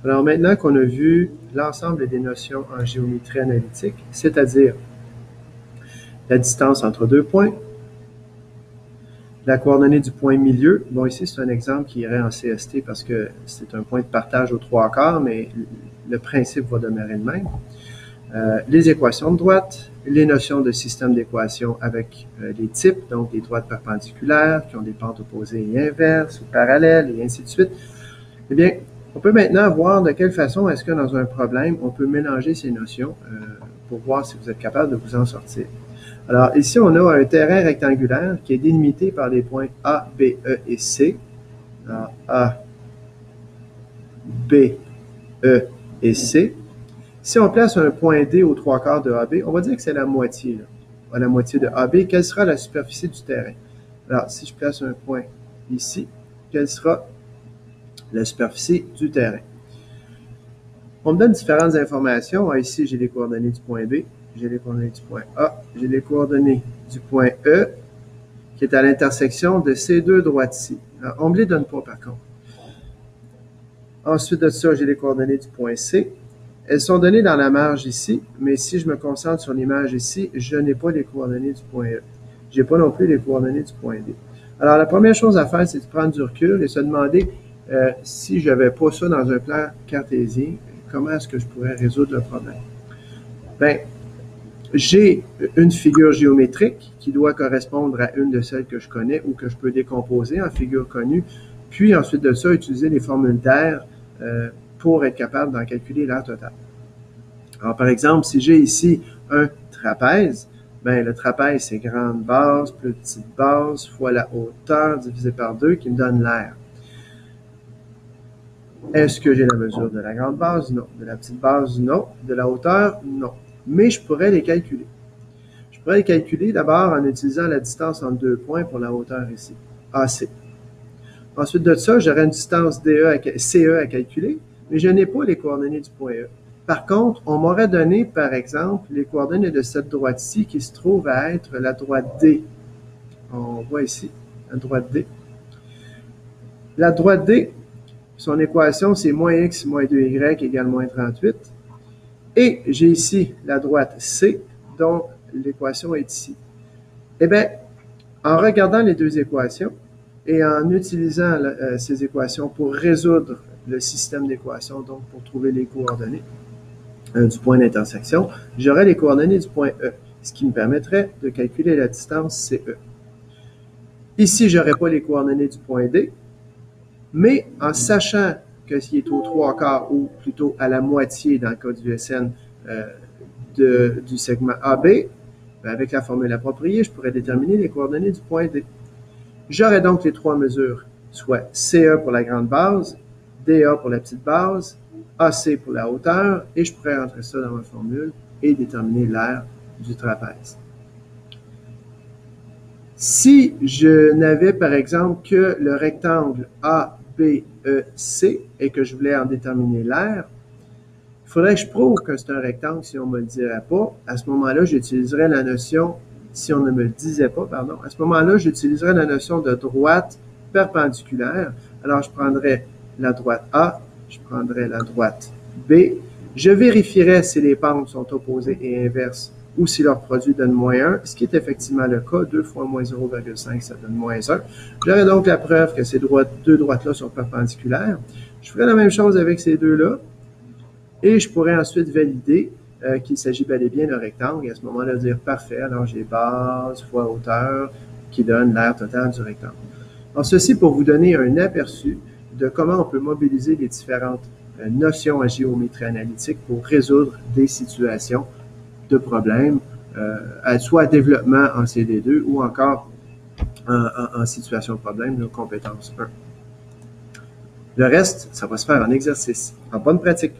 Alors maintenant qu'on a vu l'ensemble des notions en géométrie analytique, c'est-à-dire la distance entre deux points, la coordonnée du point milieu, bon ici c'est un exemple qui irait en CST parce que c'est un point de partage aux 3/4, mais le principe va demeurer le même. Les équations de droite, les notions de système d'équations avec les types, donc des droites perpendiculaires qui ont des pentes opposées et inverses ou parallèles et ainsi de suite. Eh bien, on peut maintenant voir de quelle façon est-ce que dans un problème, on peut mélanger ces notions pour voir si vous êtes capable de vous en sortir. Alors ici, on a un terrain rectangulaire qui est délimité par les points A, B, E et C. Alors, A, B, E et C. Si on place un point D aux 3/4 de AB, on va dire que c'est la moitié, là, la moitié de AB. Quelle sera la superficie du terrain? Alors, si je place un point ici, quelle sera la superficie du terrain? On me donne différentes informations. Ici, j'ai les coordonnées du point B, j'ai les coordonnées du point A, j'ai les coordonnées du point E, qui est à l'intersection de ces deux droites-ci. On ne me les donne pas, par contre. Ensuite de ça, j'ai les coordonnées du point C. Elles sont données dans la marge ici, mais si je me concentre sur l'image ici, je n'ai pas les coordonnées du point E. Je n'ai pas non plus les coordonnées du point D. Alors, la première chose à faire, c'est de prendre du recul et se demander si je n'avais pas ça dans un plan cartésien, comment est-ce que je pourrais résoudre le problème? Bien, j'ai une figure géométrique qui doit correspondre à une de celles que je connais ou que je peux décomposer en figures connues, puis ensuite de ça, utiliser les formules d'aire pour être capable d'en calculer l'aire totale. Alors, par exemple, si j'ai ici un trapèze, bien, le trapèze, c'est grande base plus petite base fois la hauteur divisé par 2 qui me donne l'aire. Est-ce que j'ai la mesure de la grande base? Non. De la petite base? Non. De la hauteur? Non. Mais je pourrais les calculer. Je pourrais les calculer d'abord en utilisant la distance entre deux points pour la hauteur ici, AC. Ensuite de ça, j'aurai une distance CE à calculer, mais je n'ai pas les coordonnées du point E. Par contre, on m'aurait donné, par exemple, les coordonnées de cette droite-ci qui se trouve à être la droite D. On voit ici la droite D. La droite D, son équation, c'est moins x moins 2y égale moins 38. Et j'ai ici la droite C, dont l'équation est ici. Eh bien, en regardant les deux équations et en utilisant ces équations pour résoudre le système d'équations, donc pour trouver les coordonnées du point d'intersection, j'aurai les coordonnées du point E, ce qui me permettrait de calculer la distance CE. Ici, je n'aurai pas les coordonnées du point D, mais en sachant que ce qui est aux 3/4 ou plutôt à la moitié dans le cas du SN du segment AB, avec la formule appropriée, je pourrais déterminer les coordonnées du point D. J'aurai donc les trois mesures, soit CE pour la grande base, DA pour la petite base, AC pour la hauteur, et je pourrais rentrer ça dans ma formule et déterminer l'aire du trapèze. Si je n'avais par exemple que le rectangle ABC et que je voulais en déterminer l'aire, il faudrait que je prouve que c'est un rectangle si on ne me le dirait pas. À ce moment-là, j'utiliserais la notion, si on ne me le disait pas, pardon, à ce moment-là, j'utiliserais la notion de droite perpendiculaire. Alors, je prendrais la droite A, je prendrais la droite B, je vérifierais si les pentes sont opposées et inverses ou si leur produit donne moins 1, ce qui est effectivement le cas. 2 fois moins 0,5, ça donne moins 1. J'aurais donc la preuve que ces deux droites-là sont perpendiculaires. Je ferais la même chose avec ces deux-là. Et je pourrais ensuite valider qu'il s'agit bel et bien d'un rectangle. Et à ce moment-là, dire parfait, alors j'ai base fois hauteur qui donne l'aire totale du rectangle. Alors, ceci pour vous donner un aperçu de comment on peut mobiliser les différentes notions en géométrie analytique pour résoudre des situations de problèmes, soit à développement en CD2 ou encore en situation de problème de compétence 1. Le reste, ça va se faire en exercice, en bonne pratique.